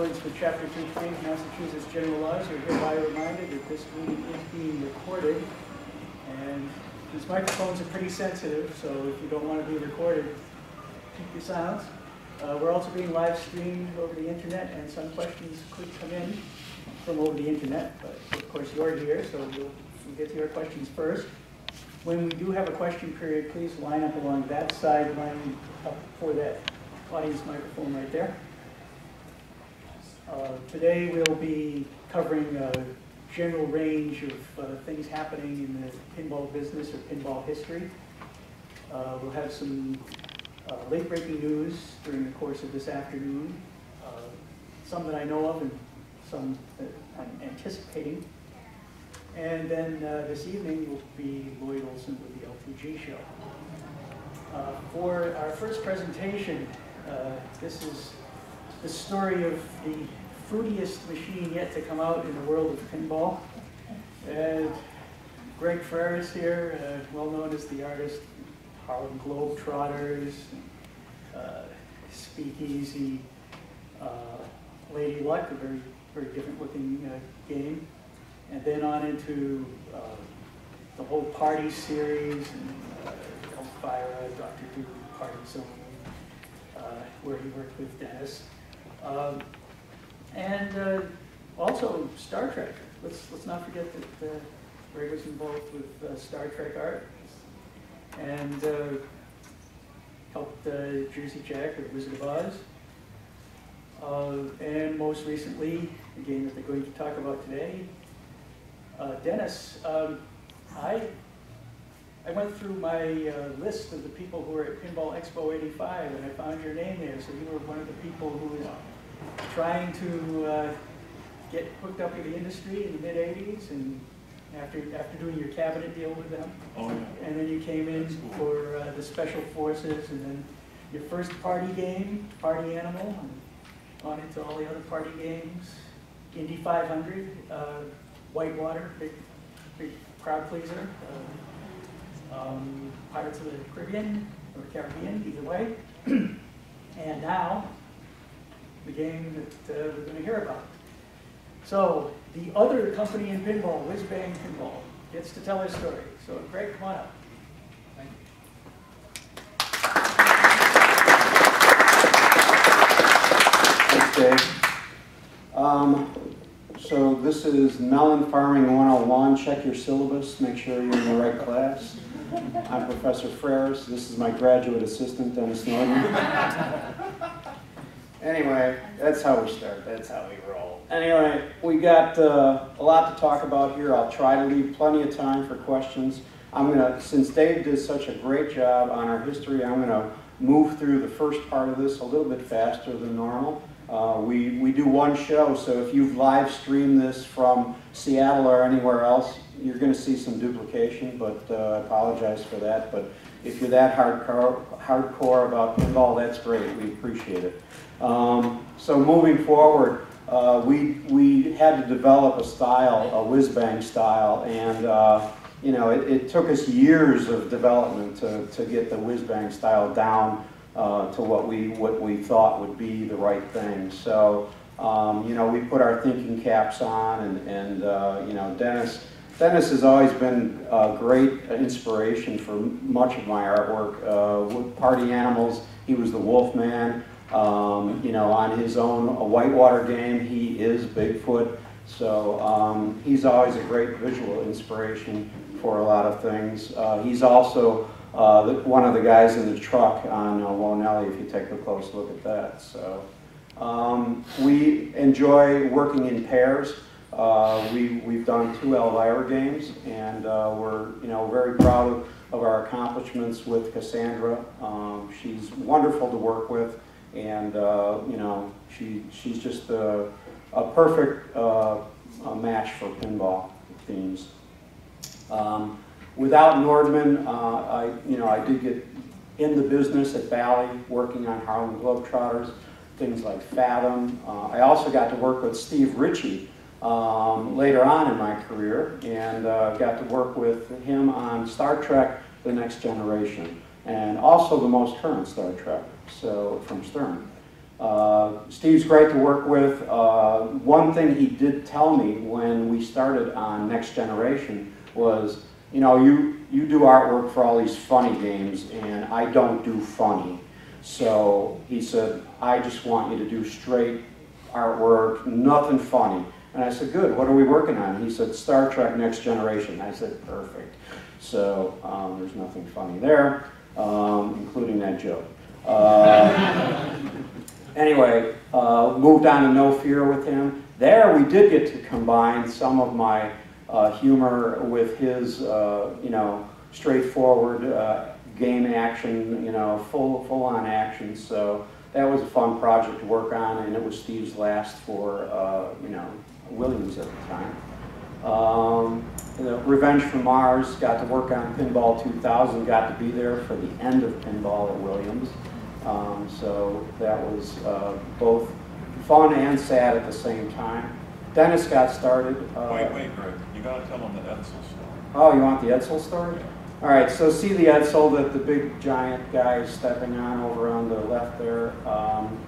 accordance with Chapter 2.3 of Massachusetts General Laws, you're hereby reminded that this meeting is being recorded. And these microphones are pretty sensitive, so if you don't want to be recorded, keep your silence. We're also being live streamed over the internet, and some questions could come in from over the internet, but of course you're here, so we'll get to your questions first. When we do have a question period, please line up along that side, line up for that audience microphone right there. Today we'll be covering a general range of things happening in the pinball business or pinball history. We'll have some late-breaking news during the course of this afternoon, some that I know of and some that I'm anticipating. And then this evening will be Lloyd Olson with the LTG show. For our first presentation, this is the story of the fruitiest machine yet to come out in the world of pinball. And Greg Ferris here, well known as the artist, Harlem Globetrotters, Speakeasy, Lady Luck, a very, very different looking game. And then on into the whole Party series, and Elvira, Dr. Duke, Party Zone, where he worked with Dennis. And also Star Trek. Let's not forget that Ray was involved with Star Trek art, and helped Jersey Jack or Wizard of Oz. And most recently, the game that they're going to talk about today, Dennis. I went through my list of the people who were at Pinball Expo 85, and I found your name there. So you were one of the people who was trying to get hooked up with the industry in the mid-'80s, and after doing your cabinet deal with them. Oh, yeah. And then you came in for the Special Forces, and then your first party game, Party Animal, and on into all the other party games. Indy 500, Whitewater, big crowd pleaser. Pirates of the Caribbean, or Caribbean, either way. And now, the game that we're going to hear about. So, the other company in pinball, Whizbang Pinball, gets to tell their story. So, Greg, come on up. Thank you. Thanks, Dave. So this is Melon Farming 101. Check your syllabus. Make sure you're in the right class. I'm Professor Freres. This is my graduate assistant, Dennis Norton. Anyway, that's how we start. That's how we roll. Anyway, we got a lot to talk about here. I'll try to leave plenty of time for questions. Since Dave did such a great job on our history, I'm gonna move through the first part of this a little bit faster than normal. We do one show, so if you've live streamed this from Seattle or anywhere else, you're going to see some duplication, but I apologize for that. But if you're that hardcore about pinball, that's great. We appreciate it. So moving forward, we had to develop a style, a whiz-bang style, and you know, it took us years of development to get the whiz-bang style down to what we thought would be the right thing. So you know, we put our thinking caps on, and you know, Dennis has always been a great inspiration for much of my artwork. With Party Animals, he was the Wolfman. You know, on his own Whitewater game, he is Bigfoot. So he's always a great visual inspiration for a lot of things. He's also one of the guys in the truck on Wonelli, if you take a close look at that. So we enjoy working in pairs. We've done 2 Elvira games, and we're very proud of our accomplishments with Cassandra. She's wonderful to work with, and you know, she's just a perfect match for pinball themes. Without Nordman, I did get in the business at Bally, working on Harlem Globetrotters, things like Fathom. I also got to work with Steve Ritchie later on in my career, and got to work with him on Star Trek: The Next Generation, and also the most current Star Trek, so from Stern. Steve's great to work with. One thing he did tell me when we started on Next Generation was, you know, you do artwork for all these funny games, and I don't do funny. So he said, I just want you to do straight artwork, nothing funny. And I said, good, what are we working on? He said, Star Trek Next Generation. I said, perfect. So there's nothing funny there, including that joke. Anyway, moved on to No Fear with him. There we did get to combine some of my humor with his, you know, straightforward game action, you know, full-on action. So that was a fun project to work on, and it was Steve's last for, you know, Williams at the time. Revenge from Mars, got to work on Pinball 2000, got to be there for the end of Pinball at Williams. So that was both fun and sad at the same time. Dennis got started. Wait, Greg, you gotta tell them the Edsel story. Oh, you want the Edsel story? All right, so see the Edsel that the big giant guy is stepping on over on the left there.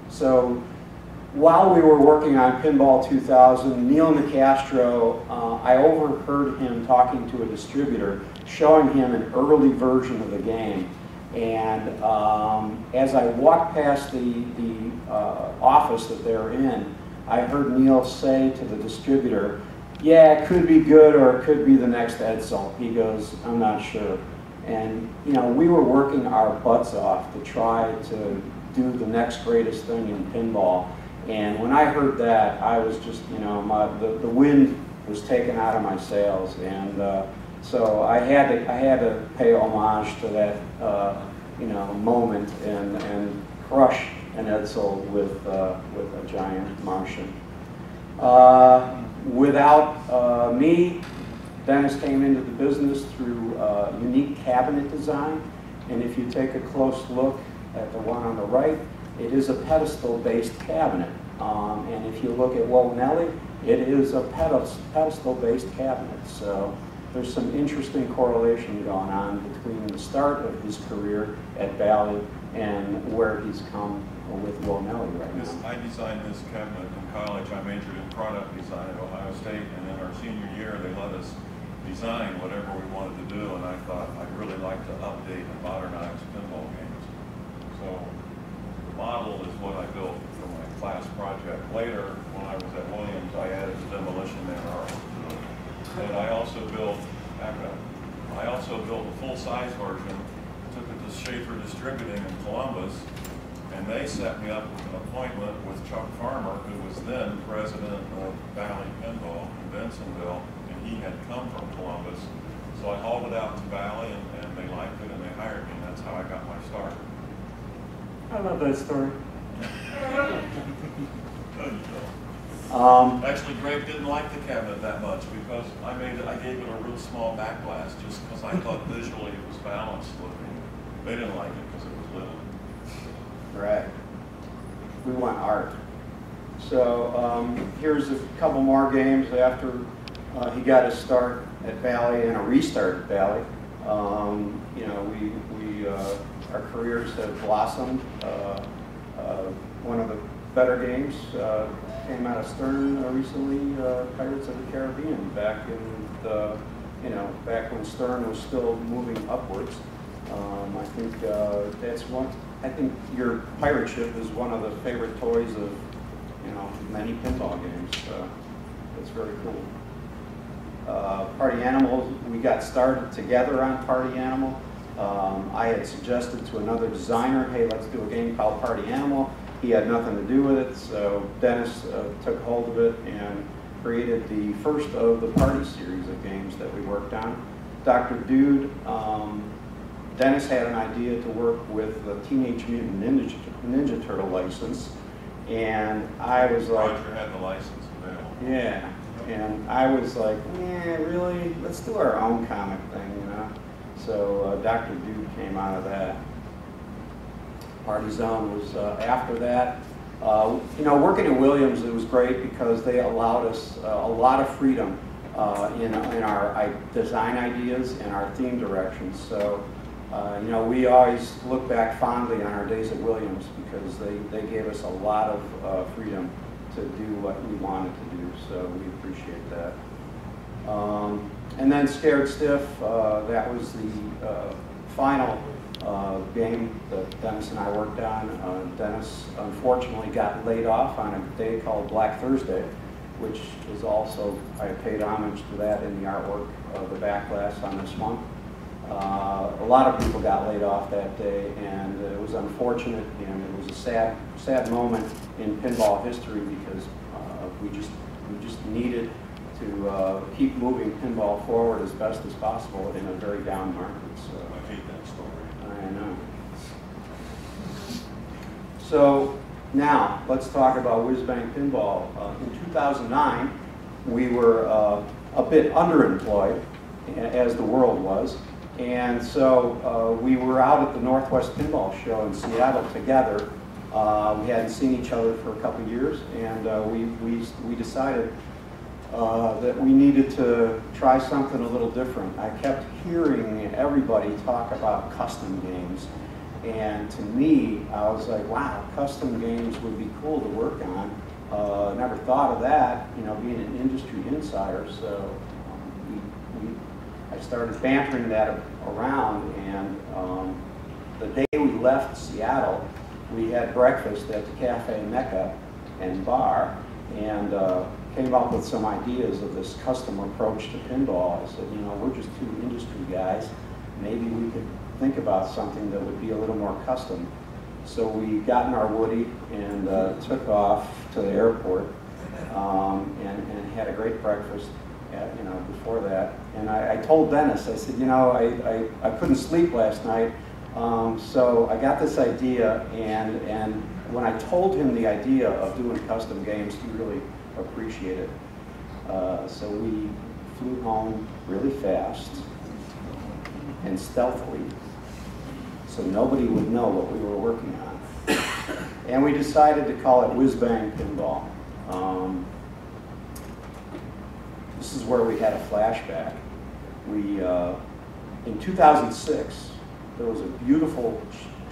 So while we were working on Pinball 2000, Neil Nicastro, I overheard him talking to a distributor, showing him an early version of the game. And as I walked past the office that they're in, I heard Neil say to the distributor, yeah, it could be good or it could be the next Edsel. He goes, I'm not sure. And you know, we were working our butts off to try to do the next greatest thing in pinball. And when I heard that, I was just, you know, the wind was taken out of my sails. And so I had to pay homage to that, you know, moment and crush an Edsel with a giant Martian. Without me, Dennis came into the business through unique cabinet design. And if you take a close look at the one on the right, it is a pedestal-based cabinet. And if you look at Whoa Nelly, it is a pedestal-based cabinet. So there's some interesting correlation going on between the start of his career at Bally and where he's come with Whoa Nelly right now. I designed this cabinet in college. I majored in product design at Ohio State, and in our senior year they let us design whatever we wanted to do, and I thought I'd really like to update and modernize pinball games. So the model is what I built for my class project. Later, when I was at Williams, I added the demolition error. And I also built a full-size version, took it to Schaefer Distributing in Columbus, and they set me up with an appointment with Chuck Farmer, who was then president of Valley Pinball in Bensonville, and he had come from Columbus. So I hauled it out to Valley, and they liked it, and they hired me, and that's how I got my start. I love that story. Actually, Greg didn't like the cabinet that much because I gave it a real small backglass just because I thought visually it was balanced looking. They didn't like it because it was little. Right. We want art. So here's a couple more games after he got his start at Valley and a restart at Valley. You know, our careers have blossomed. One of the better games came out of Stern recently, Pirates of the Caribbean, back in the, you know, back when Stern was still moving upwards. I think that's one. I think your pirate ship is one of the favorite toys of, you know, many pinball games. It's very cool. Party Animal, we got started together on Party Animal. I had suggested to another designer, hey, let's do a game called Party Animal. He had nothing to do with it, so Dennis took hold of it and created the first of the Party series of games that we worked on. Dr. Dude, Dennis had an idea to work with the Teenage Mutant Ninja Turtle license, and I was like, Roger had the license available. yeah, and I was like, yeah, really? Let's do our own comic thing, you know? So Dr. Dude came out of that. Party Zone was after that. You know, working at Williams, it was great because they allowed us a lot of freedom in our design ideas and our theme directions. So You know, we always look back fondly on our days at Williams because they gave us a lot of freedom to do what we wanted to do, so we appreciate that. And then Scared Stiff, that was the final game that Dennis and I worked on. Dennis unfortunately got laid off on a day called Black Thursday, which is also, I paid homage to that in the artwork of the backlash on this one. A lot of people got laid off that day, and it was unfortunate, and it was a sad moment in pinball history because we just needed to keep moving pinball forward as best as possible in a very down market. So I hate that story. I know. So now let's talk about Whizbang Pinball. In 2009, we were a bit underemployed, as the world was. And so we were out at the Northwest Pinball Show in Seattle together. We hadn't seen each other for a couple of years, and we decided that we needed to try something a little different. I kept hearing everybody talk about custom games, and to me, I was like, wow, custom games would be cool to work on. Never thought of that, you know, being an industry insider, so I started bantering that around, and the day we left Seattle, we had breakfast at the Cafe Mecca and Bar, and came up with some ideas of this custom approach to pinball. I said, you know, we're just two industry guys. Maybe we could think about something that would be a little more custom. So we got in our Woody and took off to the airport and had a great breakfast. You know, before that, and I told Dennis, I said, you know, I couldn't sleep last night, so I got this idea, and when I told him the idea of doing custom games, he really appreciated it. So we flew home really fast and stealthily, so nobody would know what we were working on, and we decided to call it Whizbang Pinball. This is where we had a flashback. In 2006, there was a beautiful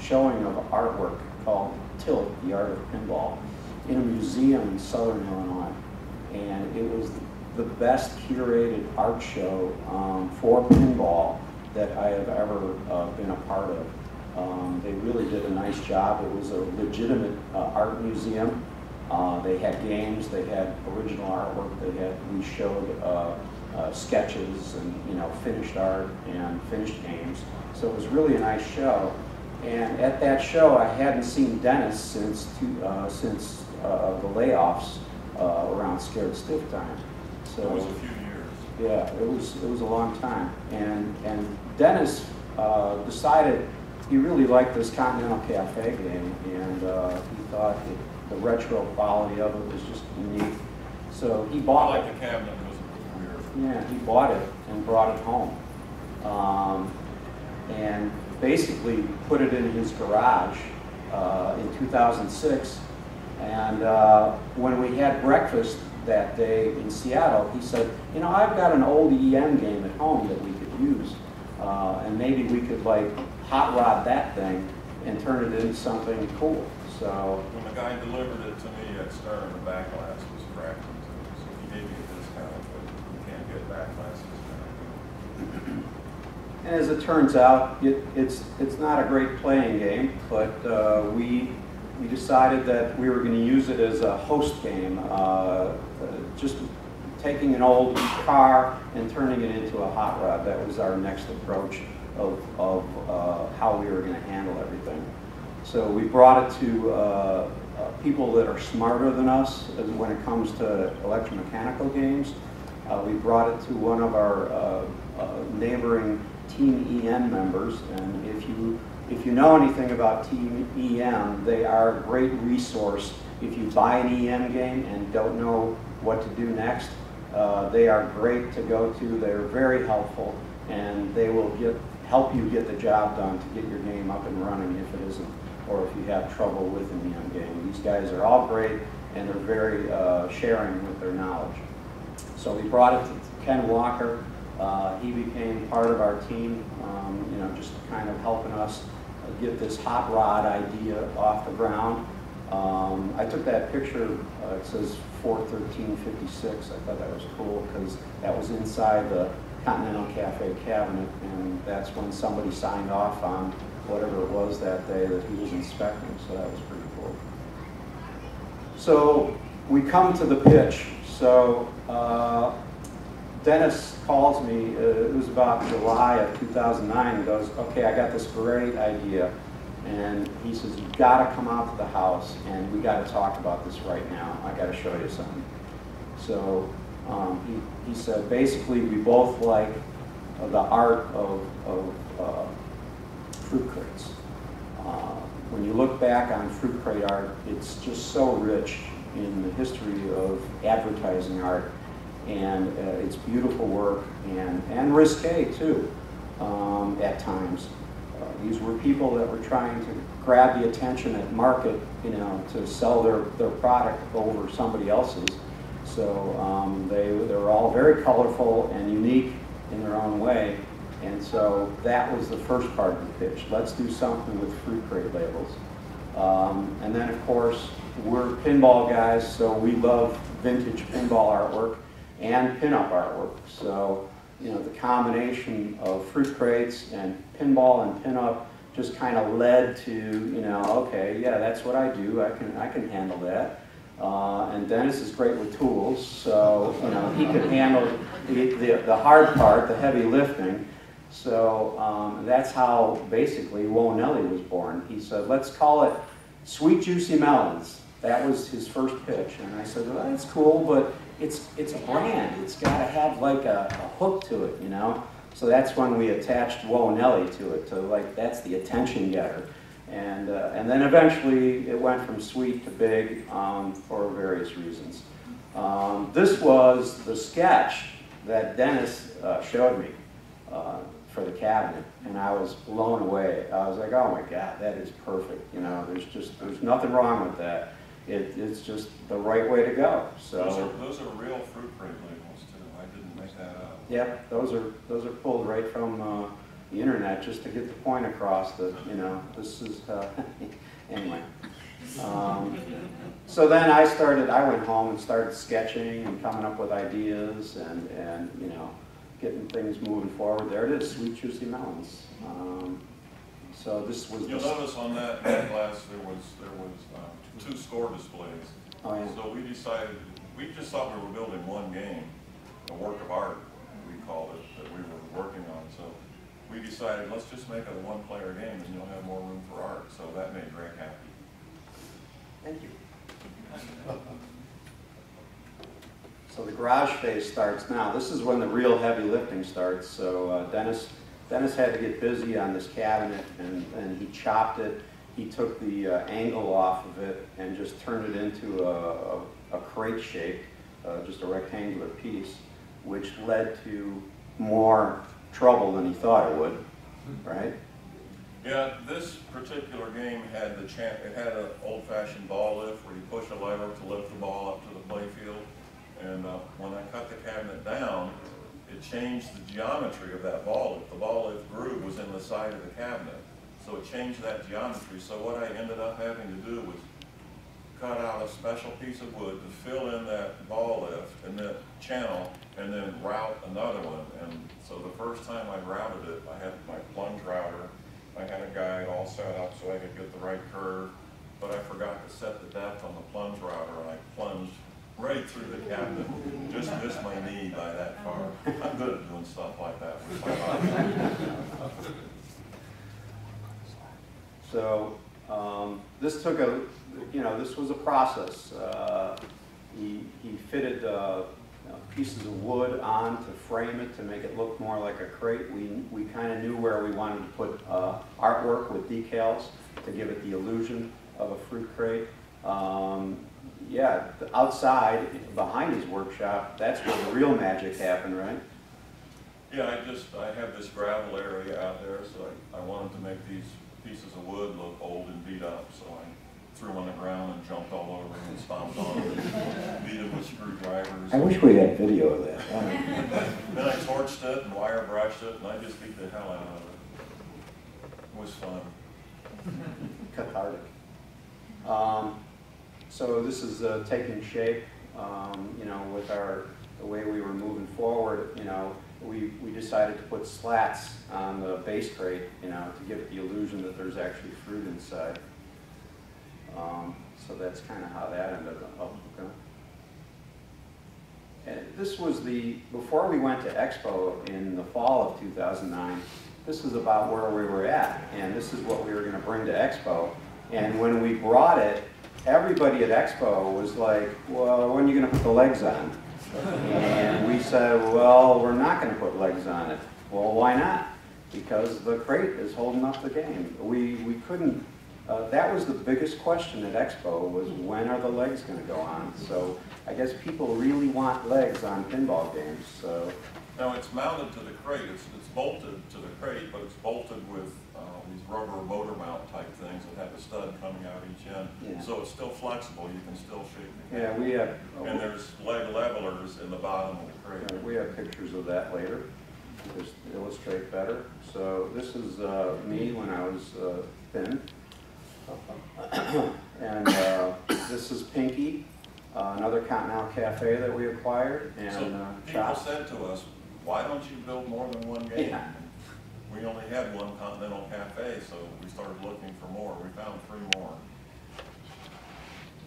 showing of artwork called Tilt, the Art of Pinball, in a museum in Southern Illinois. And it was the best curated art show for pinball that I have ever been a part of. They really did a nice job. It was a legitimate art museum. They had games, they had original artwork, we showed sketches and, you know, finished art and finished games. So it was really a nice show. And at that show, I hadn't seen Dennis since the layoffs around Scared Stiff time. So It was a few years. yeah, it was a long time. And Dennis decided he really liked this Continental Cafe game, and he thought the retro quality of it was just unique. So he bought it. I like the cabinet, it was weird. Yeah, he bought it and brought it home. And basically put it in his garage in 2006. And when we had breakfast that day in Seattle, he said, you know, I've got an old EM game at home that we could use. And maybe we could like hot rod that thing and turn it into something cool. So When the guy delivered it to me at Stern, the back glass was cracked in two, so he gave me a discount, but you can't get back glasses now. and as it turns out, it's not a great playing game, but we decided that we were going to use it as a host game, just taking an old car and turning it into a hot rod. That was our next approach of how we were going to handle everything. So we brought it to people that are smarter than us when it comes to electromechanical games. We brought it to one of our neighboring Team EM members, and if you know anything about Team EM, they are a great resource. If you buy an EM game and don't know what to do next, they are great to go to. They're very helpful, and they will help you get the job done to get your game up and running if it isn't, or if you have trouble with an EM game. These guys are all great, and they're very sharing with their knowledge. So we brought it to Ken Walker, He became part of our team, you know, just kind of helping us get this hot rod idea off the ground. I took that picture, it says 4/13/56. I thought that was cool because that was inside the Continental Cafe cabinet, and that's when somebody signed off on whatever it was that day that he was inspecting, so that was pretty cool. So we come to the pitch. So Dennis calls me, it was about July of 2009, and goes, okay, I got this great idea. And he says, you've got to come out to the house, and we got to talk about this right now. I got to show you something. So he said, basically, we both like the art of fruit crates. When you look back on fruit crate art, it's just so rich in the history of advertising art, and it's beautiful work and risque too at times. These were people that were trying to grab the attention at market, you know, to sell their product over somebody else's. So they were all very colorful and unique in their own way. And so that was the first part of the pitch. Let's do something with fruit crate labels. And then, of course, we're pinball guys, so we love vintage pinball artwork and pinup artwork. So, you know, the combination of fruit crates and pinball and pinup just kind of led to, you know, okay, yeah, that's what I do. I can handle that. And Dennis is great with tools, so, you know, he could handle the hard part, the heavy lifting. So that's how basically Wonelli was born. He said, let's call it Sweet Juicy Melons. That was his first pitch. And I said, well, that's cool, but it's a brand. It's got to have like a hook to it, you know? So that's when we attached Wonelli to it, to like, that's the attention getter. And then eventually it went from sweet to big for various reasons. This was the sketch that Dennis showed me for the cabinet, and I was blown away. I was like, oh my God, that is perfect. You know, there's nothing wrong with that. It's just the right way to go. So those are real fruit crate labels too. I didn't make that up. Yeah, those are pulled right from the internet just to get the point across that, you know, this is anyway. So then I went home and started sketching and coming up with ideas and you know, getting things moving forward. There it is, Sweet Juicy Melons. So this was. You'll notice on that glass there was 2 score displays. Oh, yeah. So we just thought we were building one game, a work of art, we called it, that we were working on. So we decided, let's just make it a one-player game and you'll have more room for art. So that made Greg happy. Thank you. So the garage phase starts now. This is when the real heavy lifting starts. So Dennis had to get busy on this cabinet, and he chopped it. He took the angle off of it and just turned it into a crate shape, just a rectangular piece, which led to more trouble than he thought it would, right? Yeah, this particular game had it had an old-fashioned ball lift where you push a lever to lift the ball up to the playfield. And when I cut the cabinet down, it changed the geometry of that ball lift. The ball lift groove was in the side of the cabinet. So it changed that geometry. So what I ended up having to do was cut out a special piece of wood to fill in that ball lift and that channel, and then route another one. And so the first time I routed it, I had my plunge router. I had a guide all set up so I could get the right curve, but I forgot to set the depth on the plunge router, and I plunged right through the cabinet. Just missed my knee by that far. I'm good at doing stuff like that with my body. So this took this was a process. He fitted pieces of wood on to frame it to make it look more like a crate. We kind of knew where we wanted to put artwork with decals to give it the illusion of a fruit crate. Yeah, outside, behind his workshop, that's where the real magic happened, right? Yeah, I have this gravel area out there, so I wanted to make these pieces of wood look old and beat up, so I threw them on the ground and jumped all over them and stomped on them and beat them with screwdrivers years. I wish we had video of that. Then I torched it and wire brushed it, and I just beat the hell out of it. It was fun. Cathartic. So this is taking shape, you know, with the way we were moving forward. You know, we decided to put slats on the base crate, you know, to give it the illusion that there's actually fruit inside. So that's kind of how that ended up. And this was before we went to Expo in the fall of 2009, this is about where we were at, and this is what we were going to bring to Expo. And when we brought it, everybody at Expo was like, well, when are you going to put the legs on? And we said, well, we're not going to put legs on it. Well, why not? Because the crate is holding up the game. We couldn't, that was the biggest question at Expo, was when are the legs going to go on? So I guess people really want legs on pinball games. So. Now it's mounted to the crate. It's bolted to the crate, but it's bolted with these rubber motor mount type things that have a stud coming out each end. Yeah. So it's still flexible. You can still shape the game. Yeah, we have. And there's leg levelers in the bottom of the crate. We have pictures of that later, just to illustrate better. So this is me when I was thin. And this is Pinky, another Continental Cafe that we acquired. And so people said to us, why don't you build more than one game? Yeah. We only had one Continental Cafe, so we started looking for more. We found 3 more.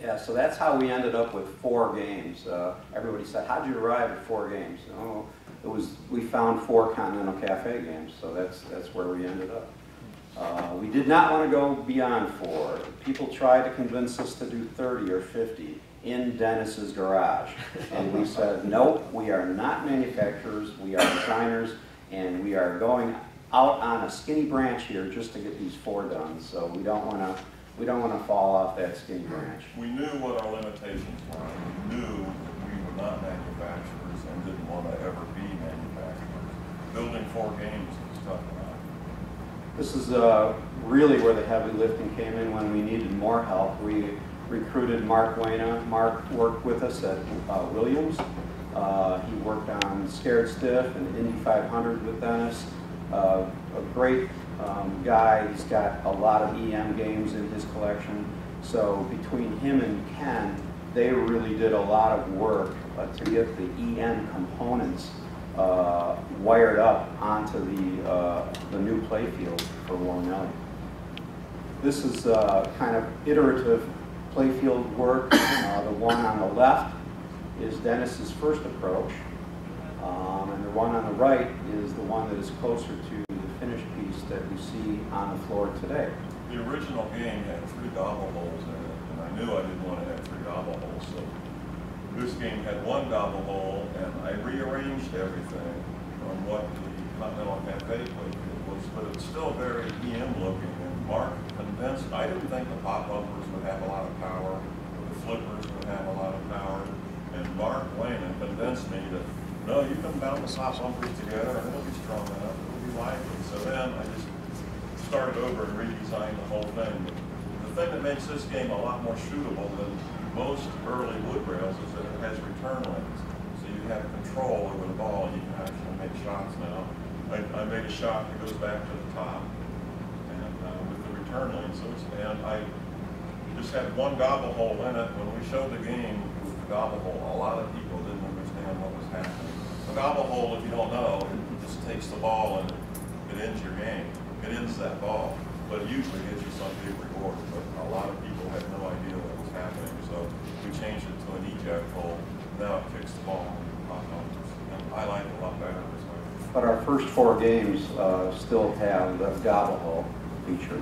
Yeah, so that's how we ended up with 4 games. Everybody said, how'd you arrive at 4 games? Oh, we found 4 Continental Cafe games, so that's where we ended up. We did not want to go beyond 4. People tried to convince us to do 30 or 50 in Dennis's garage. And we said, nope, we are not manufacturers, we are designers, and we are going out on a skinny branch here just to get these 4 done. So we don't want to fall off that skinny branch. We knew what our limitations were. We knew we were not manufacturers and didn't want to ever be manufacturers. Building 4 games was tough enough. This is really where the heavy lifting came in when we needed more help. We recruited Mark Wayna. Mark worked with us at Williams. He worked on Scared Stiff and Indy 500 with Dennis. A great guy. He's got a lot of EM games in his collection. So between him and Ken, they really did a lot of work to get the EM components wired up onto the new playfield for Warnelli. This is kind of iterative playfield work. The one on the left is Dennis's first approach, and the one on the right is the one that is closer to the finished piece that we see on the floor today. The original game had 3 gobble holes in it, and I knew I didn't want to have 3 gobble holes, so this game had 1 gobble hole, and I rearranged everything on what the Continental Cafe playfield was, but it's still very EM looking. And Mark convinced, I didn't think the pop bumpers would have a lot of power, or the flippers would have a lot of power, and Mark Wayne convinced me that, no, you can mount the pop bumpers together and it'll be strong enough, it'll be lively. So then I just started over and redesigned the whole thing. But the thing that makes this game a lot more shootable than most early wood rails is that it has return lanes. So you have control over the ball, and you can actually make shots now. I made a shot that goes back to the top, and with the return lane. And I just had 1 gobble hole in it. When we showed the game with the gobble hole, a lot of people didn't understand what was happening. The gobble hole, if you don't know, it just takes the ball and it ends your game. It ends that ball, but it usually gives you some big reward. But a lot of people had no idea what was happening, so we changed it to an eject hole. Now it kicks the ball and pop bumpers, and I like it a lot better this way. But our first 4 games still have the gobble hole feature,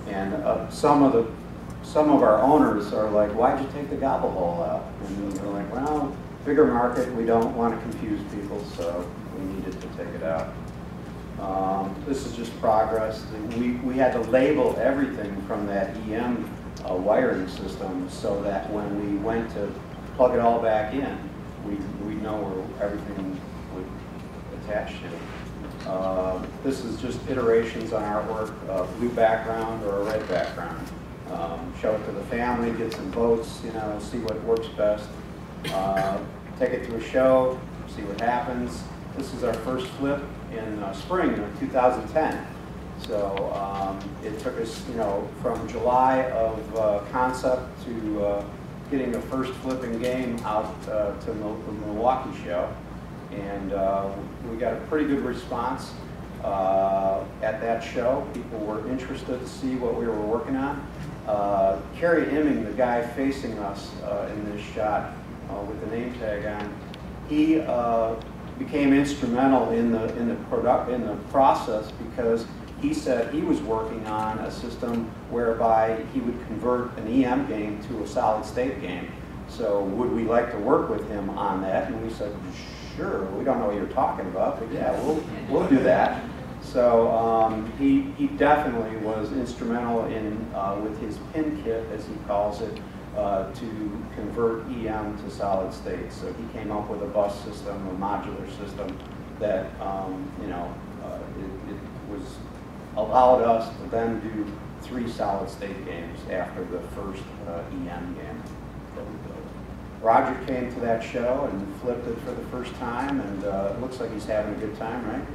and some of our owners are like, "Why'd you take the gobble hole out?" And we're like, "Well, bigger market. We don't want to confuse people, so we needed to take it out." This is just progress. We had to label everything from that EM wiring system so that when we went to plug it all back in, we know where everything would attach to. This is just iterations on artwork, blue background or a red background. Show it to the family, get some votes, you know, see what works best. take it to a show, see what happens. This is our first flip in spring of 2010. So it took us, you know, from July of concept to getting the first flipping game out to the Milwaukee show. And we got a pretty good response at that show. People were interested to see what we were working on. Kerry Imming, the guy facing us in this shot with the name tag on, he became instrumental in the process, because he said he was working on a system whereby he would convert an EM game to a solid state game. So would we like to work with him on that? And we said, sure. We don't know what you're talking about, but yeah, we'll do that. So he definitely was instrumental in with his pin kit, as he calls it, to convert EM to solid state. So he came up with a bus system, a modular system that you know, it was allowed us to then do 3 solid state games after the first EM game that we built. Roger came to that show and flipped it for the first time, and it looks like he's having a good time, right?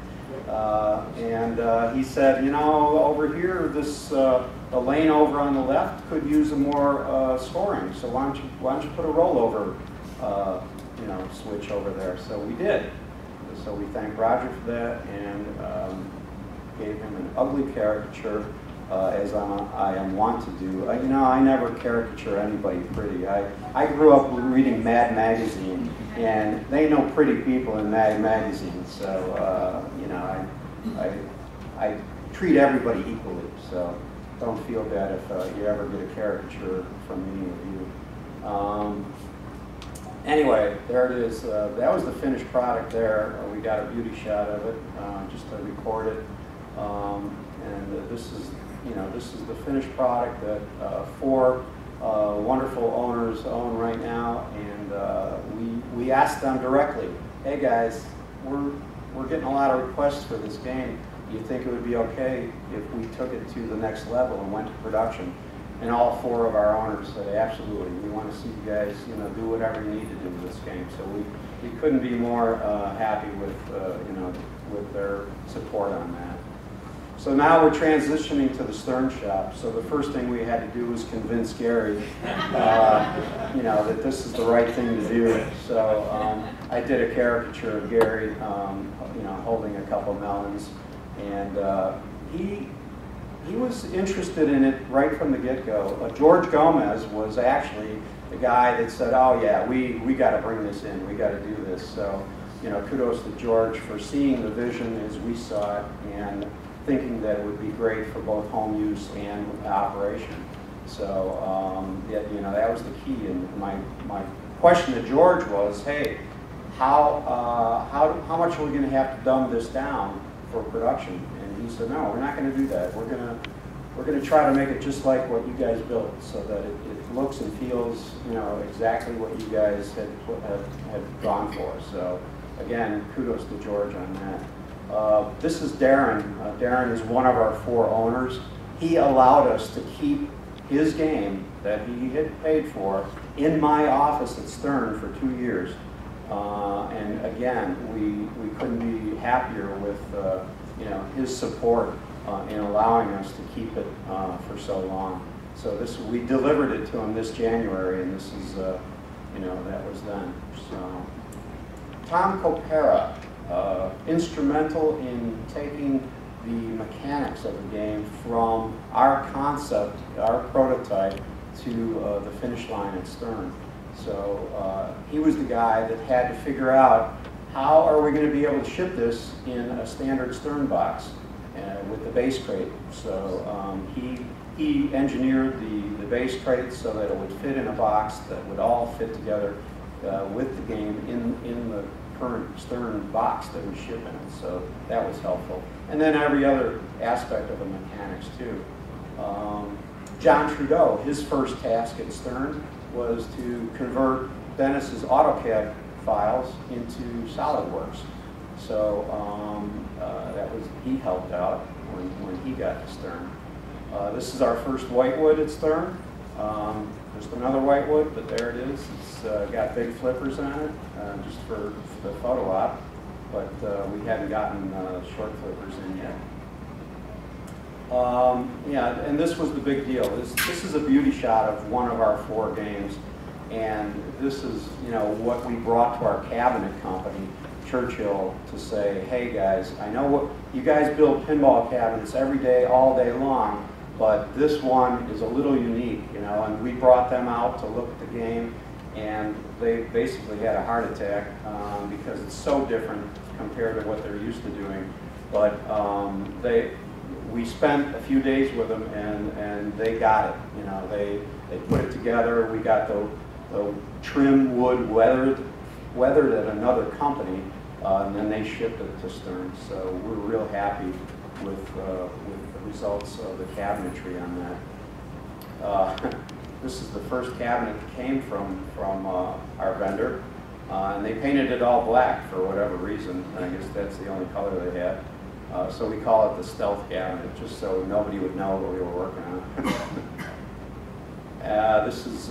And he said, you know, over here, this the lane over on the left could use a more scoring. So why don't you put a rollover, you know, switch over there? So we did. So we thank Roger for that, and gave him an ugly caricature, as I am wont to do. You know, I never caricature anybody pretty. I grew up reading Mad Magazine, and they ain't no pretty people in Mad Magazine. So you know, I treat everybody equally. So don't feel bad if you ever get a caricature from any of you. Anyway, there it is. That was the finished product there. We got a beauty shot of it, just to record it. And this is, you know, this is the finished product that 4 wonderful owners own right now, and we asked them directly, hey guys, we're getting a lot of requests for this game. Do you think it would be okay if we took it to the next level and went to production? And all 4 of our owners said, absolutely, we want to see you guys, you know, do whatever you need to do with this game. So we couldn't be more happy with, you know, with their support on that. So now we're transitioning to the Stern shop. So the first thing we had to do was convince Gary, you know, that this is the right thing to do. So I did a caricature of Gary, you know, holding a couple melons, and he was interested in it right from the get-go. George Gomez was actually the guy that said, oh yeah, we got to bring this in, we got to do this. So, you know, kudos to George for seeing the vision as we saw it, and thinking that it would be great for both home use and operation. So, yeah, you know, that was the key. And my question to George was, hey, how much are we going to have to dumb this down for production? And he said, no, we're not going to do that. We're going to try to make it just like what you guys built, so that it looks and feels, you know, exactly what you guys had gone for. So, again, kudos to George on that. This is Darren. Darren is one of our 4 owners. He allowed us to keep his game that he had paid for in my office at Stern for 2 years. And again, we couldn't be happier with you know, his support in allowing us to keep it for so long. So we delivered it to him this January, and this is you know, that was then. So Tom Copera. Instrumental in taking the mechanics of the game from our concept, our prototype, to the finish line at Stern. So he was the guy that had to figure out, how are we going to be able to ship this in a standard Stern box with the base crate. So he engineered the base crate so that it would fit in a box that would all fit together with the game in the current Stern box that we ship in it. So that was helpful. And then every other aspect of the mechanics too. John Trudeau, his first task at Stern was to convert Dennis's AutoCAD files into SolidWorks. So he helped out when he got to Stern. This is our first whitewood at Stern. just another white wood, but there it is. It's got big flippers on it, just for the photo op, but we hadn't gotten short flippers in yet. Yeah, and this was the big deal. This is a beauty shot of one of our 4 games, and this is, you know, what we brought to our cabinet company, Churchill, to say, hey guys, I know what you guys build pinball cabinets every day, all day long, but this one is a little unique, you know, and we brought them out to look at the game, and they basically had a heart attack because it's so different compared to what they're used to doing. But we spent a few days with them, and they got it. You know, they put it together. We got the trim wood weathered at another company, and then they shipped it to Stern. So we're real happy with the results of the cabinetry on that. This is the first cabinet that came from our vendor, and they painted it all black for whatever reason. I guess that's the only color they had. So we call it the stealth cabinet, just so nobody would know what we were working on. This is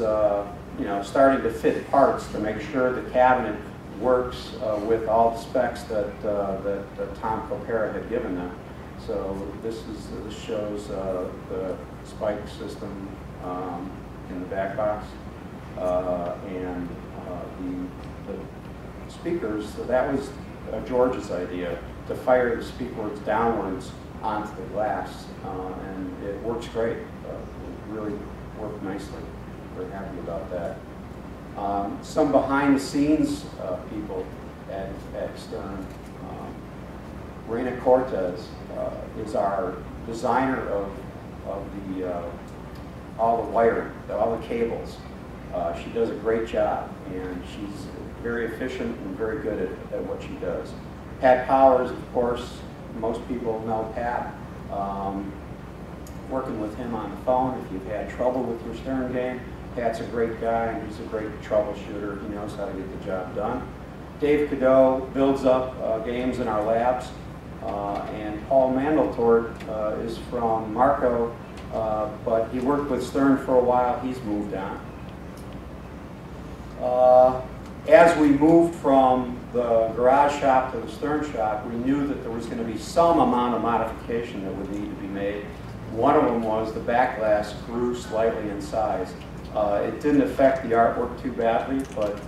you know, starting to fit parts to make sure the cabinet works with all the specs that Tom Copera had given them. So this shows the spike system in the back box, and the speakers. So that was George's idea, to fire the speakers downwards onto the glass, and it works great. It really worked nicely. We're happy about that. Some behind-the-scenes people at Stern. Reina Cortez is our designer of all the wiring, all the cables. She does a great job, and she's very efficient and very good at what she does. Pat Powers, of course, most people know Pat. Working with him on the phone, if you've had trouble with your Stern game, Pat's a great guy, and he's a great troubleshooter. He knows how to get the job done. Dave Cadeau builds up games in our labs, and Paul Mandeltort is from Marco, but he worked with Stern for a while. He's moved on. As we moved from the garage shop to the Stern shop, we knew that there was going to be some amount of modification that would need to be made. One of them was the back glass grew slightly in size. It didn't affect the artwork too badly, but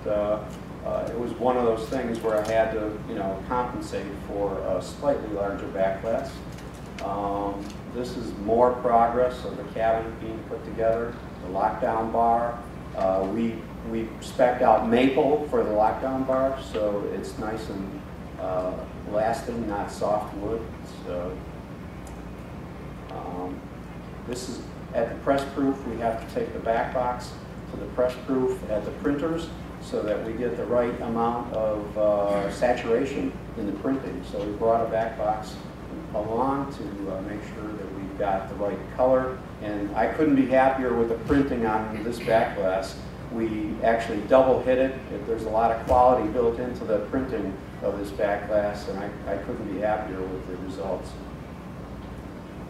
it was one of those things where I had to, you know, compensate for a slightly larger back glass. This is more progress of the cabinet being put together, the lockdown bar. We spec'd out maple for the lockdown bar, so it's nice and lasting, not soft wood. So this is at the press proof. We have to take the back box to the press proof at the printers so that we get the right amount of saturation in the printing. So we brought a back box along to make sure that we've got the right color. And I couldn't be happier with the printing on this back glass. We actually double hit it. There's a lot of quality built into the printing of this back glass, and I couldn't be happier with the results.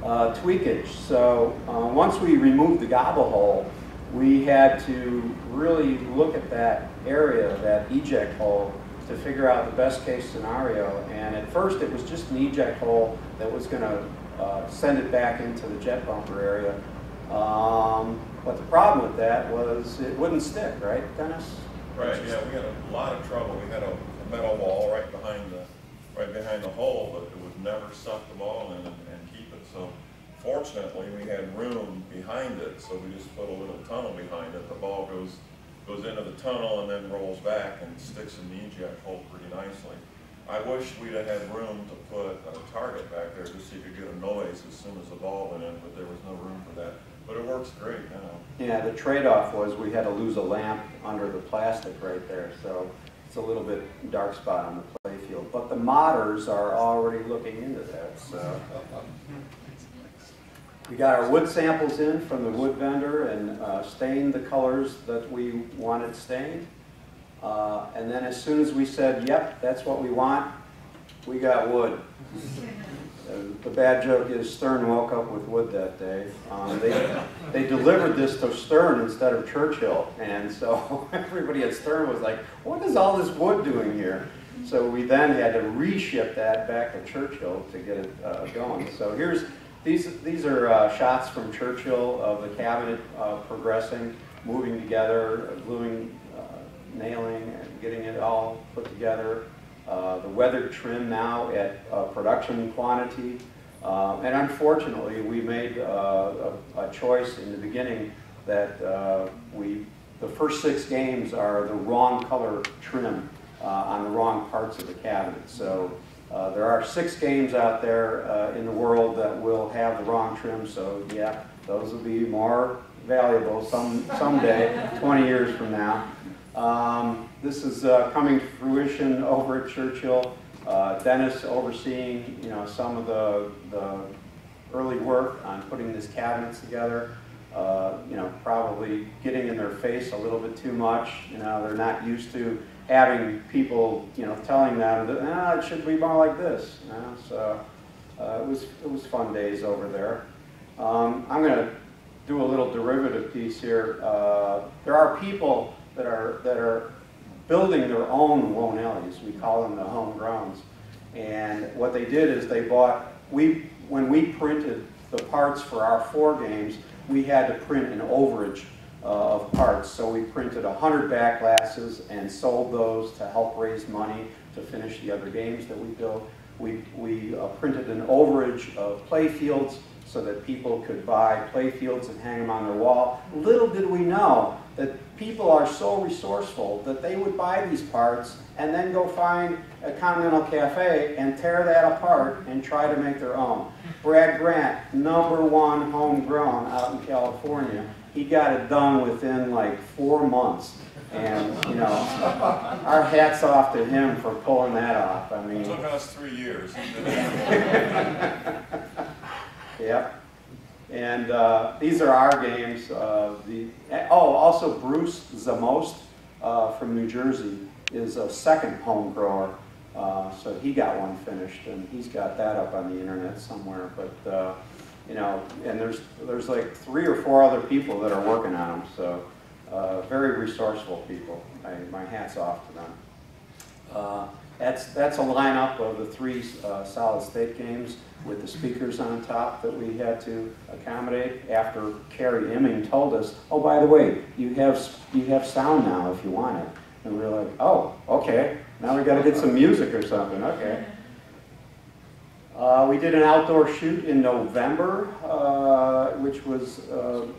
Tweakage. So once we removed the gobble hole, we had to really look at that area, that eject hole, to figure out the best case scenario. And at first it was just an eject hole that was going to send it back into the jet bumper area. But the problem with that was it wouldn't stick, right, Dennis? Right, yeah, we had a lot of trouble. We had a metal wall right behind the hole, but it would never suck the ball in and keep it. So fortunately, we had room behind it, so we just put a little tunnel behind it. The ball goes into the tunnel and then rolls back and sticks in the eject hole pretty nicely. I wish we'd have had room to put a target back there just so you could get a noise as soon as the ball went in, but there was no room for that. But it works great now. Yeah, the trade-off was we had to lose a lamp under the plastic right there, so it's a little bit dark spot on the play field. But the modders are already looking into that. So we got our wood samples in from the wood vendor and stained the colors that we wanted stained. And then as soon as we said, yep, that's what we want, we got wood. The bad joke is Stern woke up with wood that day. They delivered this to Stern instead of Churchill, and so everybody at Stern was like, what is all this wood doing here? So we then had to reship that back to Churchill to get it going. So these are shots from Churchill of the cabinet progressing, moving together, gluing, nailing, and getting it all put together. The weathered trim now at production quantity. And unfortunately, we made a choice in the beginning that the first 6 games are the wrong color trim on the wrong parts of the cabinet. So there are 6 games out there in the world that will have the wrong trim. So yeah, those will be more valuable someday, 20 years from now. This is coming to fruition over at Churchill. Dennis overseeing, some of the early work on putting these cabinets together. Probably getting in their face a little bit too much. They're not used to having people, telling them that it should be more like this. So it was fun days over there. I'm going to do a little derivative piece here. There are people that are building their own Wonellis. We call them the homegrowns. And what they did is they bought, when we printed the parts for our 4 games, we had to print an overage of parts. So we printed 100 back glasses and sold those to help raise money to finish the other games that we built. We printed an overage of play fields so that people could buy play fields and hang them on their wall. Little did we know that people are so resourceful that they would buy these parts and then go find a Continental Cafe and tear that apart and try to make their own. Brad Grant, #1 homegrown out in California. He got it done within like 4 months. And, our hat's off to him for pulling that off. I mean, It took us 3 years. Yep. And these are our games. Also Bruce Zamost from New Jersey is a second home grower. So he got one finished, and he's got that up on the internet somewhere. But and there's like 3 or 4 other people that are working on them. So very resourceful people. My hat's off to them. That's a lineup of the 3 solid state games with the speakers on top that we had to accommodate after Carrie Imming told us, oh, by the way, you have sound now if you want it. And we were like, oh, okay, now we got to get some music or something, okay. We did an outdoor shoot in November, which was, it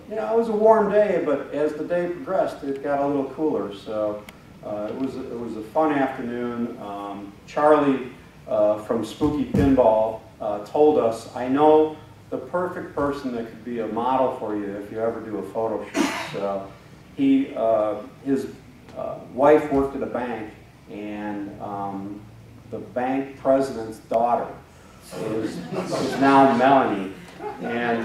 was a warm day, but as the day progressed, it got a little cooler. So it was a fun afternoon. Charlie from Spooky Pinball told us, I know the perfect person that could be a model for you if you ever do a photo shoot. So his wife worked at a bank, and the bank president's daughter is now Melanie, and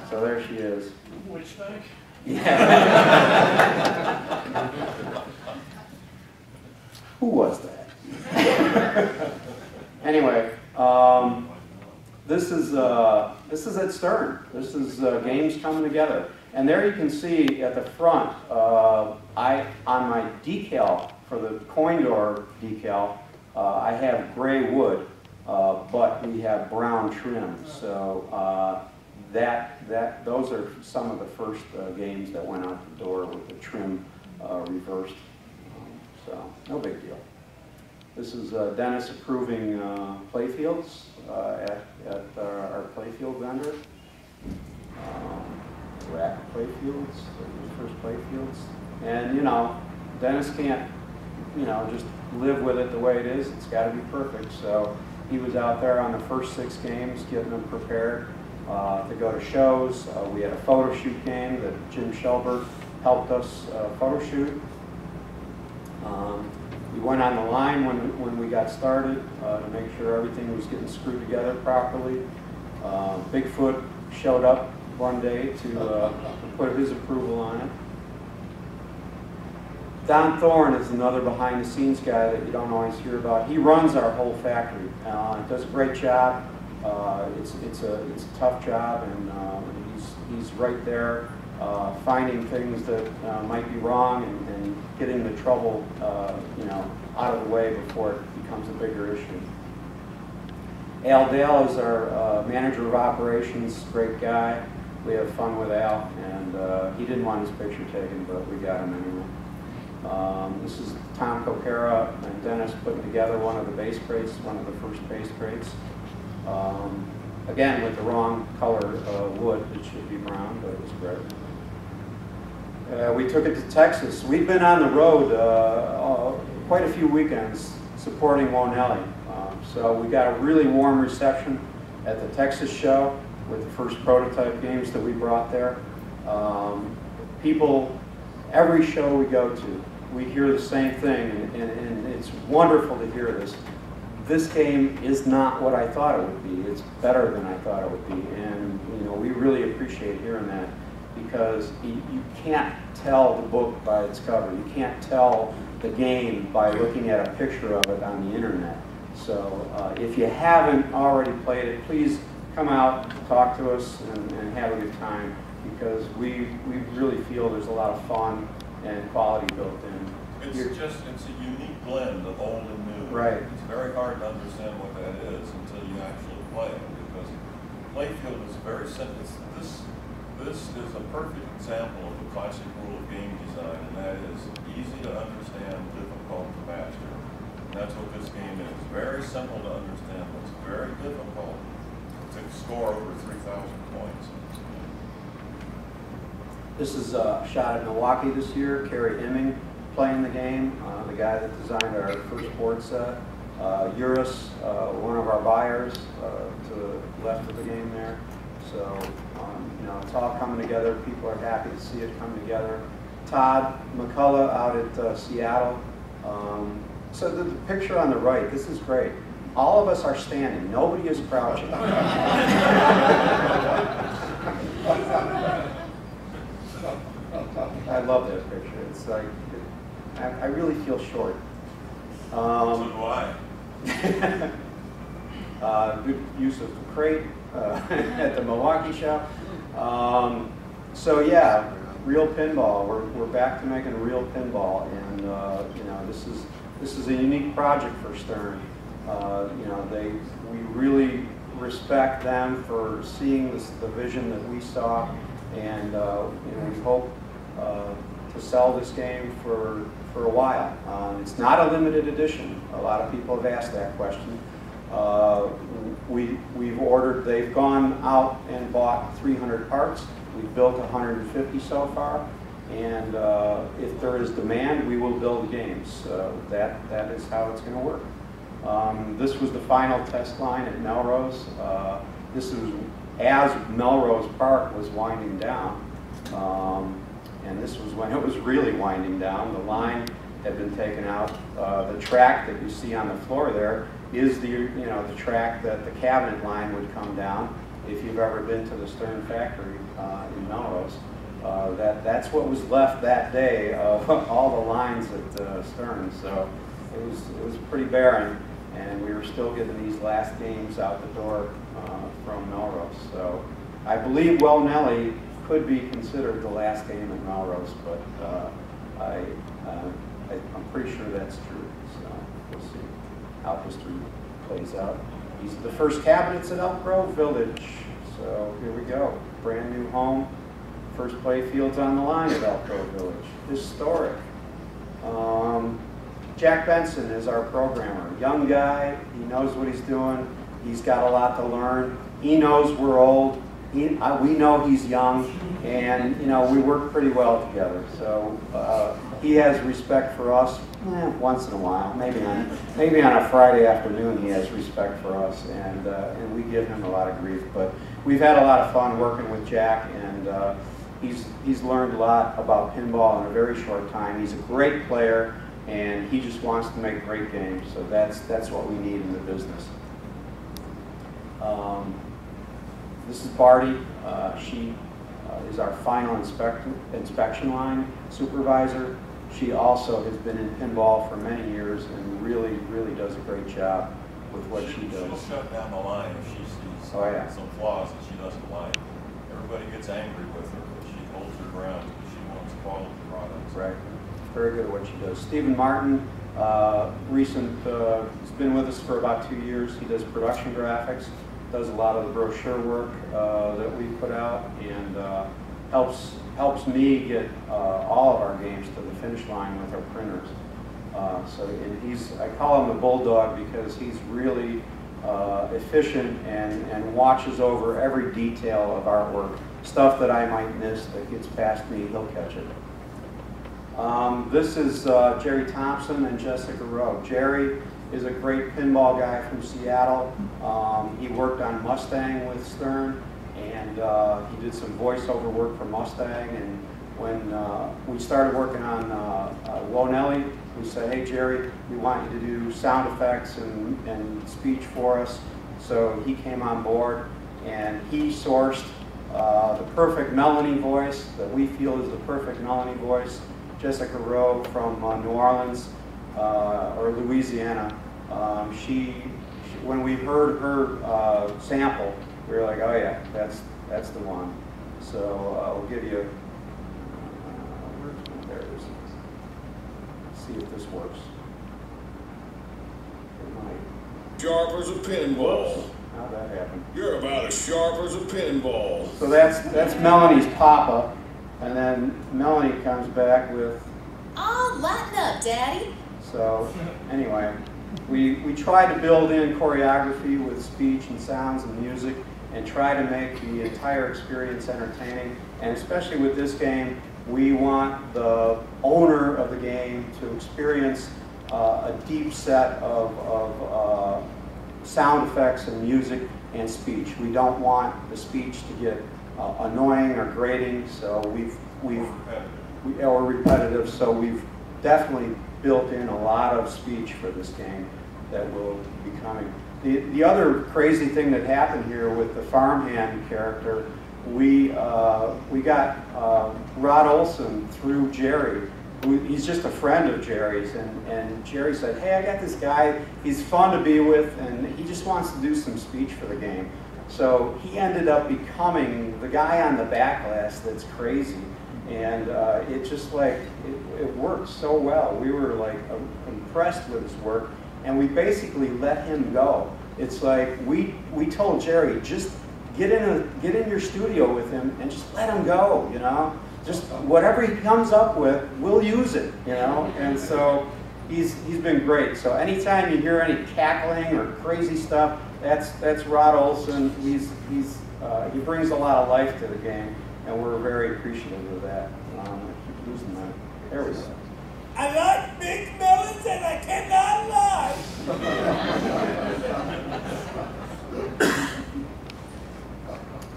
so there she is. Which bank? Yeah. Who was that? Anyway, this is at Stern. This is games coming together, and there you can see at the front. On my decal for the coin door decal, I have gray wood. But we have brown trim, so those are some of the first games that went out the door with the trim reversed. So no big deal. This is Dennis approving playfields at our playfield vendor. Rack playfields, the first playfields, and Dennis can't just live with it the way it is. It's got to be perfect. So he was out there on the first 6 games, getting them prepared to go to shows. We had a photo shoot game that Jim Shelberg helped us photo shoot. We went on the line when we got started to make sure everything was getting screwed together properly. Bigfoot showed up one day to put his approval on it. Don Thorne is another behind-the-scenes guy that you don't always hear about. He runs our whole factory. Does a great job. It's a tough job, and he's right there finding things that might be wrong and getting the trouble out of the way before it becomes a bigger issue. Al Dale is our manager of operations, great guy. We have fun with Al, and he didn't want his picture taken, but we got him anyway. This is Tom Cocara and Dennis putting together one of the base crates, one of the first base crates. Again, with the wrong color wood, it should be brown, but it was red. We took it to Texas. We've been on the road quite a few weekends supporting Wonelli. So we got a really warm reception at the Texas show with the first prototype games that we brought there. People, every show we go to, we hear the same thing, and it's wonderful to hear this. This game is not what I thought it would be. It's better than I thought it would be, and we really appreciate hearing that, because you can't tell the book by its cover. You can't tell the game by looking at a picture of it on the internet. So if you haven't already played it, please come out, talk to us, and have a good time, because we really feel there's a lot of fun and quality built in. It's a unique blend of old and new. Right. It's very hard to understand what that is until you actually play it, because playfield is very simple. This is a perfect example of the classic rule of game design, and that is easy to understand, difficult to master. And that's what this game is. Very simple to understand, but it's very difficult to score over 3,000 points. This is a shot at Milwaukee this year. Kerry Imming playing the game, the guy that designed our first board set. Uris, one of our buyers, to the left of the game there. So, it's all coming together. People are happy to see it come together. Todd McCullough out at Seattle. So the picture on the right, this is great. All of us are standing. Nobody is crouching. I love that picture. It's like, I really feel short. So do I. Good use of the crate at the Milwaukee show. So yeah, real pinball. We're back to making real pinball, and this is a unique project for Stern. We really respect them for seeing the vision that we saw, and we hope to sell this game for a while. It's not a limited edition. A lot of people have asked that question. We've ordered, they've gone out and bought 300 parts. We've built 150 so far, and if there is demand, we will build games. That is how it's going to work. This was the final test line at Melrose. This was as Melrose Park was winding down, and this was when it was really winding down. The line had been taken out. The track that you see on the floor there is the track that the cabinet line would come down. If you've ever been to the Stern factory in Melrose, that's what was left that day of all the lines at Stern. So it was pretty barren, and we were still getting these last games out the door from Melrose. So I believe Wonelli could be considered the last game at Melrose, but I'm pretty sure that's true. So we'll see how history plays out. These are the first cabinets at Elk Grove Village. So here we go. Brand new home. First play fields on the line at Elk Grove Village. Historic. Jack Benson is our programmer. Young guy. He knows what he's doing. He's got a lot to learn. He knows we're old. We know he's young, and we work pretty well together. So he has respect for us once in a while. Maybe on a Friday afternoon he has respect for us, and we give him a lot of grief. But we've had a lot of fun working with Jack, and he's learned a lot about pinball in a very short time. He's a great player, and he just wants to make great games. So that's what we need in the business. This is Barty. She is our final inspection line supervisor. She also has been in pinball for many years and really, really does a great job with what she does. She'll shut down the line if she sees some flaws that she doesn't like. Everybody gets angry with her, but she holds her ground because she wants quality products. Right. Very good at what she does. Stephen Martin, he's been with us for about 2 years. He does production graphics, does a lot of the brochure work that we put out, and helps me get all of our games to the finish line with our printers. And I call him the bulldog because he's really efficient and watches over every detail of artwork. Stuff that I might miss that gets past me, he'll catch it. This is Jerry Thompson and Jessica Rowe. Jerry is a great pinball guy from Seattle. He worked on Mustang with Stern, and he did some voiceover work for Mustang. And when we started working on Wonelli, we said, hey Jerry, we want you to do sound effects and speech for us. So he came on board, and he sourced the perfect Melanie voice that we feel is the perfect Melanie voice. Jessica Rowe from New Orleans or Louisiana. When we heard her sample, we were like, oh yeah, that's the one. So we'll give you. There it is. Let's see if this works. It might. Sharp as a pinball. How'd that happen? You're about as sharp as a pinball. So that's Melanie's papa. And then Melanie comes back with, oh, lighten up, Daddy. So anyway, we try to build in choreography with speech and sounds and music and try to make the entire experience entertaining. And especially with this game, we want the owner of the game to experience a deep set of sound effects and music and speech. We don't want the speech to get annoying or grating, so or repetitive. So we've definitely built in a lot of speech for this game that will be coming. The other crazy thing that happened here with the farmhand character, we got Rod Olson through Jerry. He's just a friend of Jerry's, and Jerry said, hey, I got this guy, he's fun to be with, and he just wants to do some speech for the game. So he ended up becoming the guy on the backlash that's crazy, and it just like, it worked so well. We were like impressed with his work, and we basically let him go. It's like, we told Jerry, just get in your studio with him and just let him go, you know? Just whatever he comes up with, we'll use it, you know? And so he's been great. So anytime you hear any cackling or crazy stuff, that's Rod Olson. He brings a lot of life to the game, and we're very appreciative of that. I keep losing that. There we go. I like big melons and I cannot lie.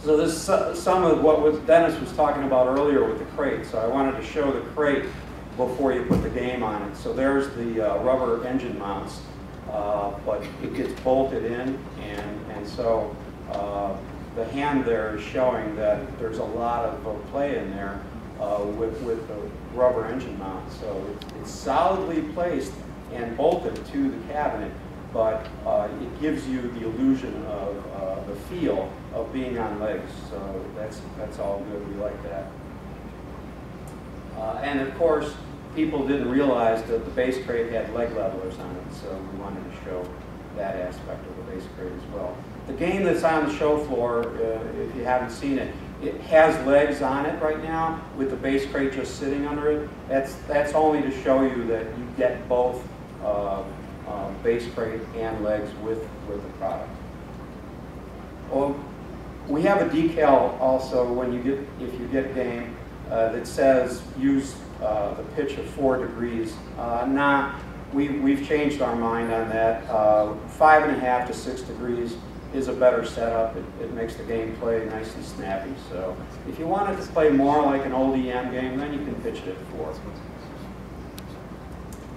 So this is some of what Dennis was talking about earlier with the crate. So I wanted to show the crate before you put the game on it. So there's the rubber engine mounts, but it gets bolted in, and so the hand there is showing that there's a lot of play in there with the rubber engine mount. So it's solidly placed and bolted to the cabinet, but it gives you the illusion of the feel of being on legs. So that's all good. We like that. And of course, people didn't realize that the base crate had leg levelers on it, so we wanted to show that aspect of the base crate as well. The game that's on the show floor, if you haven't seen it, it has legs on it right now with the base crate just sitting under it. That's only to show you that you get both base crate and legs with the product. Well, we have a decal also if you get a game that says use the pitch of 4 degrees. We've changed our mind on that. 5.5 to 6 degrees is a better setup. It makes the game play nice and snappy. So if you wanted to play more like an old EM game, then you can pitch it at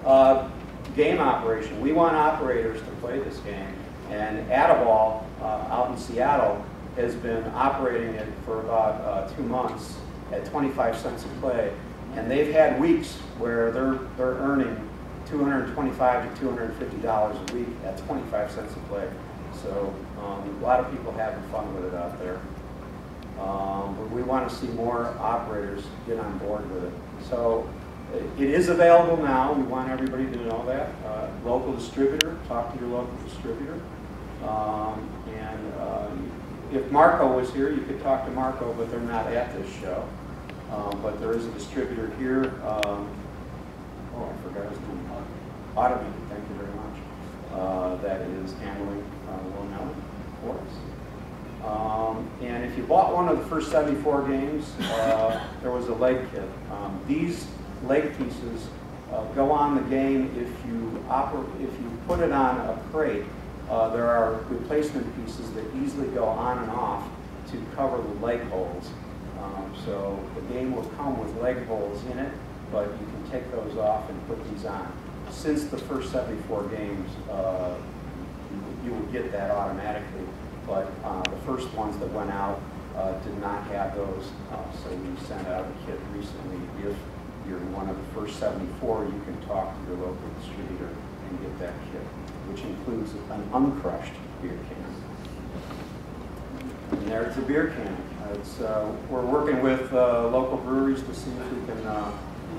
4. Game operation. We want operators to play this game. And Adaball out in Seattle has been operating it for about 2 months at 25 cents a play. And they've had weeks where they're earning $225 to $250 a week at 25 cents a play. So a lot of people having fun with it out there. But we want to see more operators get on board with it. So it is available now. We want everybody to know that. Local distributor, talk to your local distributor. If Marco was here, you could talk to Marco, but they're not at this show. But there is a distributor here. Oh, I forgot his name. Ottoman, thank you very much. That is handling Will Nelly for us. And if you bought one of the first 74 games, there was a leg kit. These leg pieces go on the game if you put it on a crate. There are replacement pieces that easily go on and off to cover the leg holes. So the game will come with leg holes in it, but you can take those off and put these on. Since the first 74 games, you will get that automatically, but the first ones that went out did not have those, so we sent out a kit recently. If you're one of the first 74, you can talk to your local distributor and get that kit, which includes an uncrushed beer can. And there's the beer can. We're working with local breweries to see if we can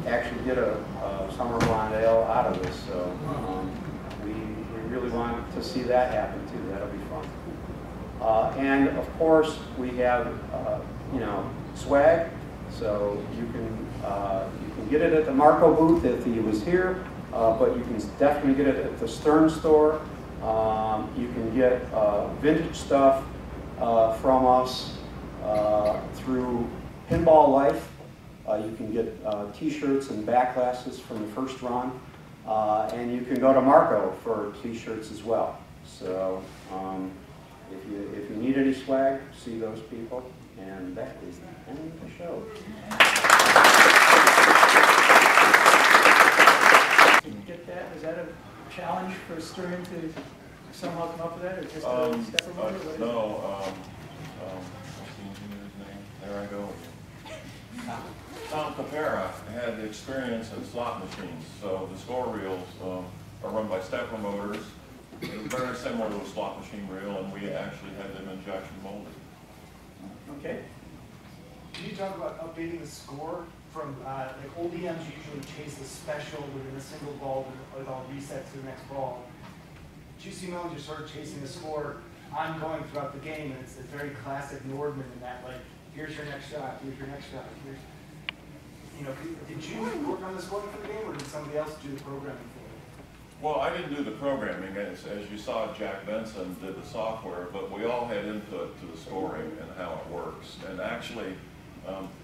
actually get a summer blonde ale out of this. So we really want to see that happen too. That'll be fun. And of course, we have swag. So you can get it at the Marco booth if he was here, but you can definitely get it at the Stern store. You can get vintage stuff from us through Pinball Life. You can get t-shirts and back glasses from the first run. And you can go to Marco for t-shirts as well. So if you need any swag, see those people. And that is the end of the show. Did you get that? Is that a challenge for Stern to somehow come up with that, or just a step remote? No. What's the engineer's name? There I go. Tom Capera had experience in slot machines, so the score reels are run by stepper motors. They're very similar to a slot machine reel, and we actually had them injection molded. Okay. Can you talk about updating the score from, like old EMs usually chase the special within a single ball with all resets to the next ball. Juicy Melons, you're sort of chasing the score ongoing throughout the game, and it's a very classic Nordman in that, like, here's your next shot, here's your next shot, here's, did you work on the scoring for the game, or did somebody else do the programming for it? Well, I didn't do the programming, as you saw, Jack Benson did the software, but we all had input to the scoring and how it works. And actually,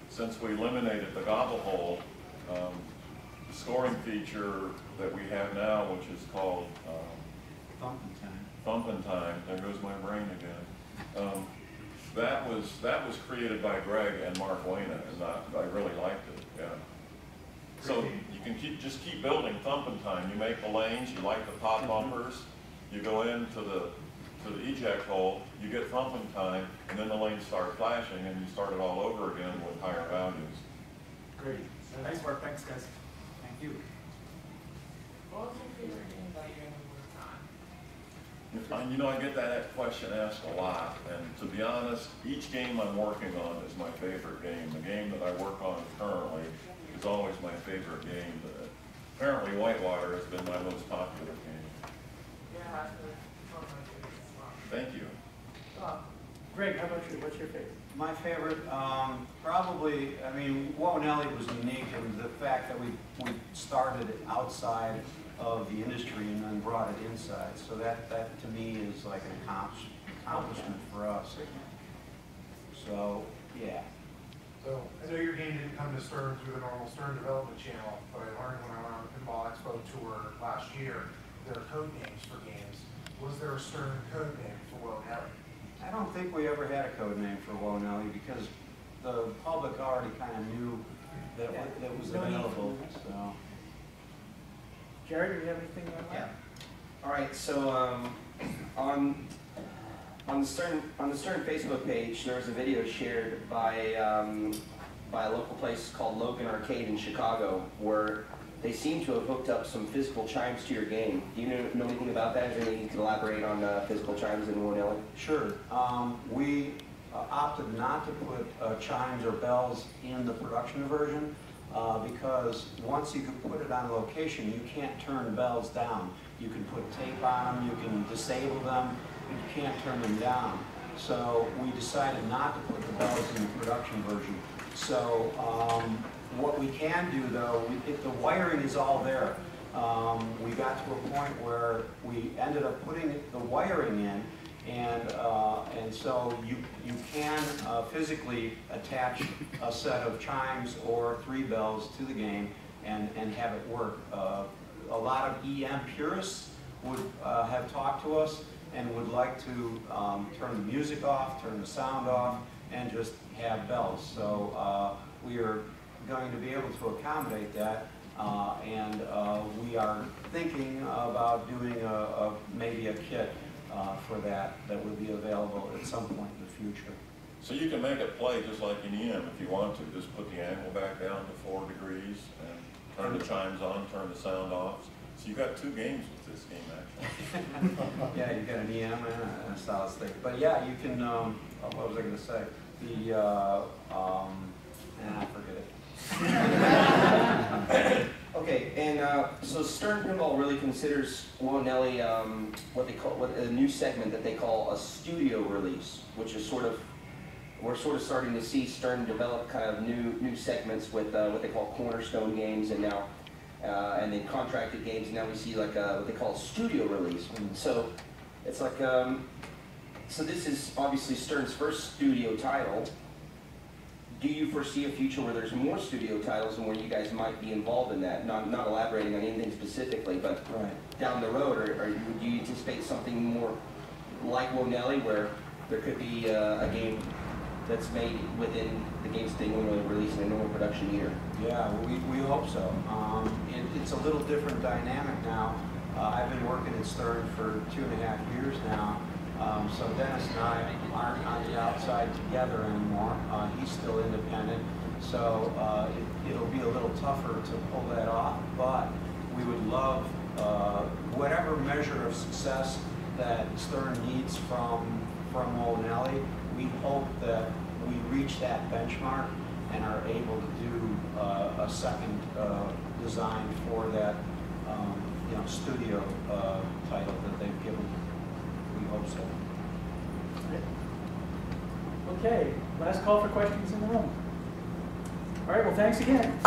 since we eliminated the gobble hole, the scoring feature that we have now, which is called Thumpin' Time, there goes my brain again. That was created by Greg and Mark Wayna, and I really liked it. Yeah. So you can just keep building Thumpin' Time. You make the lanes, you light the pop bumpers, you go into the eject hole, you get Thumpin' Time, and then the lanes start flashing, and you start it all over again with higher values. Great. Nice work. Thanks, guys. Thank you. What was your favorite game that you ever worked on? You know, I get that question asked a lot, and to be honest, each game I'm working on is my favorite game. The game that I work on currently is always my favorite game. Apparently, Whitewater has been my most popular game. Yeah, it's one of my favorites as well. Thank you. Greg, how about you? What's your favorite? My favorite, probably, I mean, Nelly was unique in the fact that we started outside of the industry and then brought it inside. So that to me is like an accomplishment for us. So, yeah. So, I know your game didn't come to Stern through the normal Stern development channel, but I learned when I went on the Pinball Expo tour last year, there are code names for games. Was there a Stern code name for Will Nelly? I don't think we ever had a code name for Nelly because the public already kind of knew that that was available. So, Jared, do you have anything on that? Yeah. All right. So on the Stern Facebook page, there was a video shared by by a local place called Logan Arcade in Chicago, where they seem to have hooked up some physical chimes to your game. Do you know anything about that? Is there anything you can elaborate on physical chimes in Willow? Sure. We opted not to put chimes or bells in the production version because once you can put it on location, you can't turn bells down. You can put tape on them, you can disable them, but you can't turn them down. So we decided not to put the bells in the production version. So what we can do though, if the wiring is all there, we got to a point where we ended up putting the wiring in, and so you can physically attach a set of chimes or 3 bells to the game and have it work. A lot of EM purists would have talked to us and would like to turn the music off, turn the sound off, and just have bells. So we are going to be able to accommodate that, and we are thinking about doing maybe a kit for that would be available at some point in the future. So you can make it play just like an EM if you want to. Just put the angle back down to 4 degrees and turn the chimes on, turn the sound off. So you got 2 games with this game actually. Yeah, you got an EM and a solid state. But yeah, you can, what was I going to say? The, I forget it. Okay, and so Stern Pinball really considers Willow what a new segment that they call a studio release, which is we're sort of starting to see Stern develop kind of new segments with what they call cornerstone games, and now and then contracted games. And now we see like what they call a studio release. So it's like so this is obviously Stern's first studio title. Do you foresee a future where there's more studio titles and where you guys might be involved in that? Not elaborating on anything specifically, but down the road, or do you anticipate something more like Wonelli, where there could be a game that's made within the games they normally release in a normal production year? Yeah, we hope so. It's a little different dynamic now. I've been working at Stern for 2.5 years now. So Dennis and I aren't on the outside together anymore. He's still independent, so it'll be a little tougher to pull that off, but we would love whatever measure of success that Stern needs from O'Nelly. We hope that we reach that benchmark and are able to do a second design for that studio title that they've given. We hope so. Okay, last call for questions in the room. All right, well, thanks again.